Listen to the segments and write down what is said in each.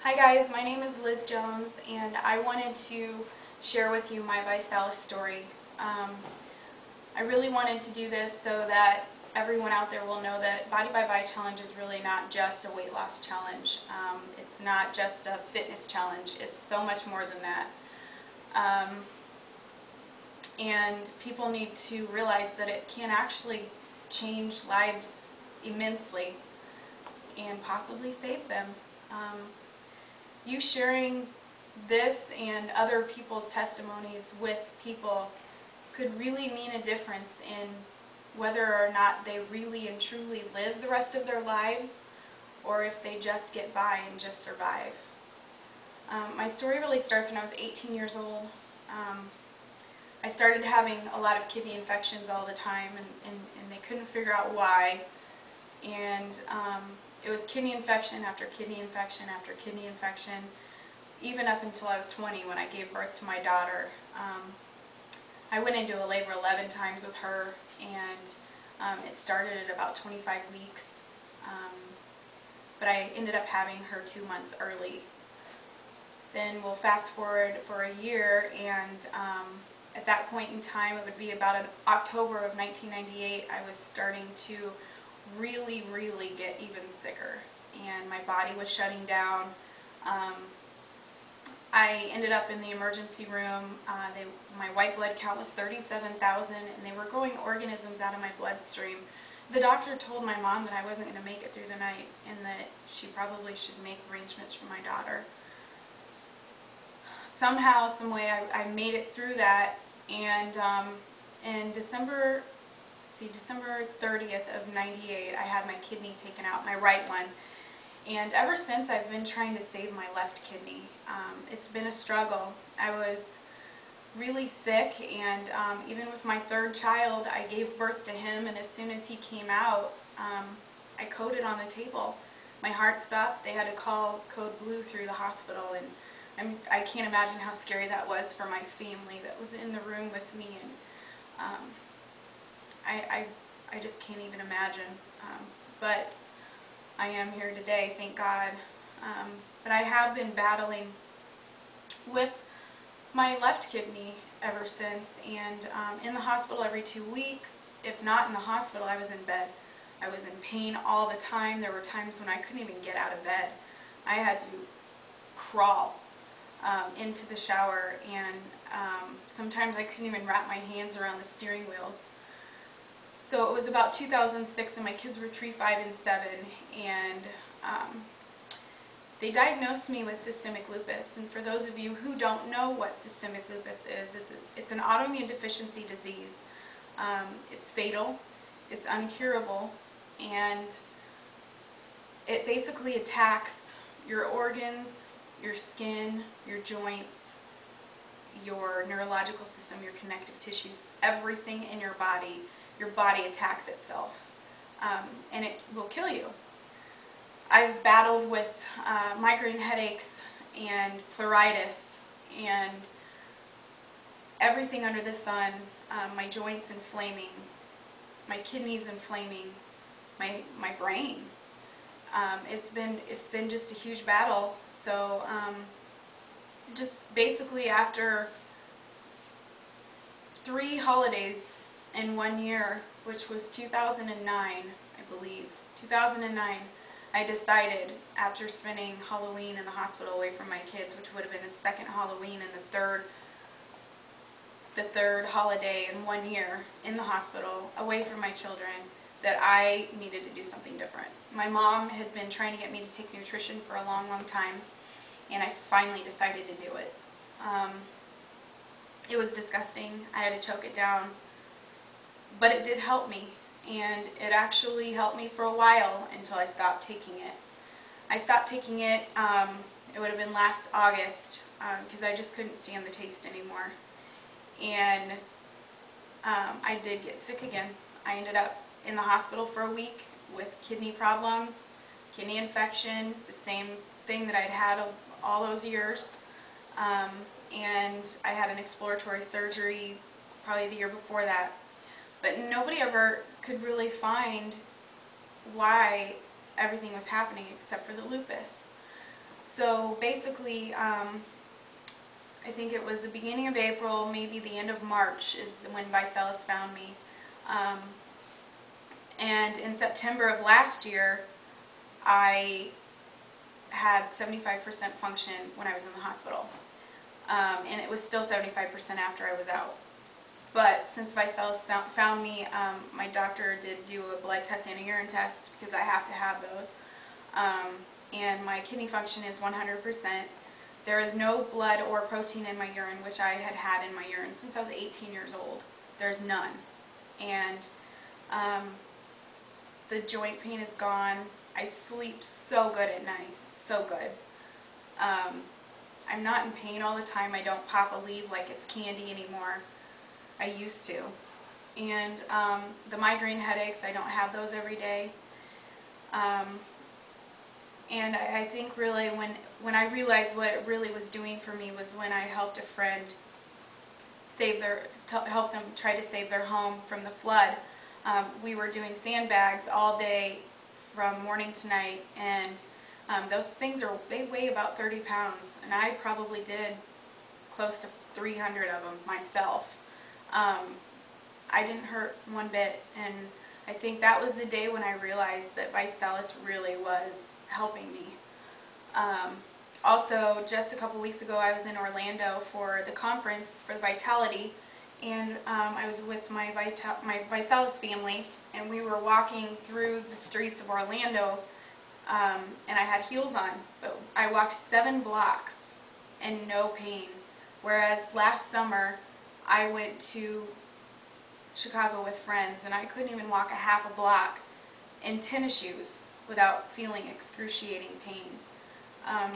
Hi guys, my name is Liz Jones and I wanted to share with you my varicella story. I really wanted to do this so that everyone out there will know that Body by Vi Challenge is really not just a weight loss challenge. It's not just a fitness challenge. It's so much more than that. And people need to realize that it can actually change lives immensely and possibly save them. You sharing this and other people's testimonies with people could really mean a difference in whether or not they really and truly live the rest of their lives or if they just get by and just survive. My story really starts when I was 18 years old. I started having a lot of kidney infections all the time and they couldn't figure out why. And it was kidney infection after kidney infection after kidney infection, even up until I was 20 when I gave birth to my daughter. I went into a labor 11 times with her, and it started at about 25 weeks, but I ended up having her 2 months early. Then we'll fast forward for a year, and at that point in time, it would be about October of 1998, I was starting to really get even sicker, and my body was shutting down. I ended up in the emergency room. My white blood count was 37,000, and they were growing organisms out of my bloodstream. The doctor told my mom that I wasn't going to make it through the night and that she probably should make arrangements for my daughter. Somehow, some way, I made it through that, and in December 30th of 98, I had my kidney taken out, my right one. And ever since, I've been trying to save my left kidney. It's been a struggle. I was really sick, and even with my third child, I gave birth to him, and as soon as he came out, I coded on the table. My heart stopped. They had to call code blue through the hospital, and I can't imagine how scary that was for my family that was in the room with me. And I just can't even imagine, but I am here today, thank God. But I have been battling with my left kidney ever since, and in the hospital every 2 weeks. If not in the hospital, I was in bed. I was in pain all the time. There were times when I couldn't even get out of bed. I had to crawl into the shower, and sometimes I couldn't even wrap my hands around the steering wheels. So it was about 2006, and my kids were 3, 5, and 7, and they diagnosed me with systemic lupus. And for those of you who don't know what systemic lupus is, it's an autoimmune deficiency disease. It's fatal, it's uncurable, and it basically attacks your organs, your skin, your joints, your neurological system, your connective tissues, everything in your body. Your body attacks itself, and it will kill you. I've battled with migraine headaches and pleuritis and everything under the sun, my joints inflaming, my kidneys inflaming, my brain. It's been just a huge battle. So just basically after 3 holidays in 1 year, which was 2009, I believe, 2009, I decided, after spending Halloween in the hospital away from my kids, which would have been the second Halloween and the third holiday in 1 year in the hospital away from my children, that I needed to do something different. My mom had been trying to get me to take nutrition for a long time, and I finally decided to do it. It was disgusting. I had to choke it down. But it did help me, and it actually helped me for a while until I stopped taking it. I stopped taking it, it would have been last August, because I just couldn't stand the taste anymore. And I did get sick again. I ended up in the hospital for a week with kidney problems, kidney infection, the same thing that I'd had all those years. And I had an exploratory surgery probably the year before that. But nobody ever could really find why everything was happening except for the lupus. So So basically, I think it was the beginning of April, maybe the end of March is when Visalis found me. And in September of last year, I had 75% function when I was in the hospital. And it was still 75% after I was out. But since Visalis found me, my doctor did do a blood test and a urine test because I have to have those. And my kidney function is 100%. There is no blood or protein in my urine, which I had had in my urine since I was 18 years old. There's none. And the joint pain is gone. I sleep so good at night, so good. I'm not in pain all the time. I don't pop a leaf like it's candy anymore. I used to. And the migraine headaches, I don't have those every day. And I think really when I realized what it really was doing for me was when I helped a friend help them try to save their home from the flood. We were doing sandbags all day from morning to night, and those things they weigh about 30 pounds, and I probably did close to 300 of them myself. I didn't hurt one bit, and I think that was the day when I realized that Visalis really was helping me. Also, just a couple weeks ago, I was in Orlando for the conference for Vitality, and I was with my Visalis family, and we were walking through the streets of Orlando, and I had heels on, but I walked 7 blocks and no pain, whereas last summer I went to Chicago with friends, and I couldn't even walk a half a block in tennis shoes without feeling excruciating pain.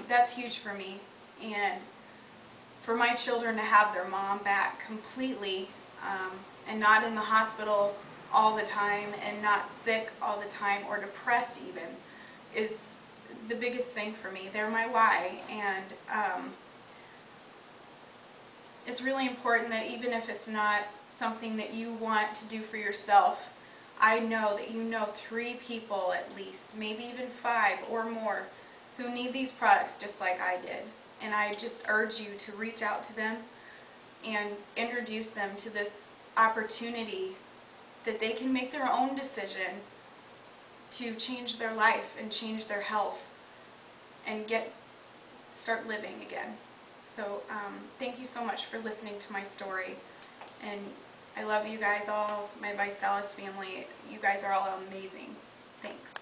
That's huge for me, and for my children to have their mom back completely, and not in the hospital all the time, and not sick all the time, or depressed even, is the biggest thing for me. They're my why, and it's really important that even if it's not something that you want to do for yourself, I know that you know 3 people at least, maybe even 5 or more, who need these products just like I did. And I just urge you to reach out to them and introduce them to this opportunity that they can make their own decision to change their life and change their health and start living again. So thank you so much for listening to my story, and I love you guys all, my Visalis family. You guys are all amazing. Thanks.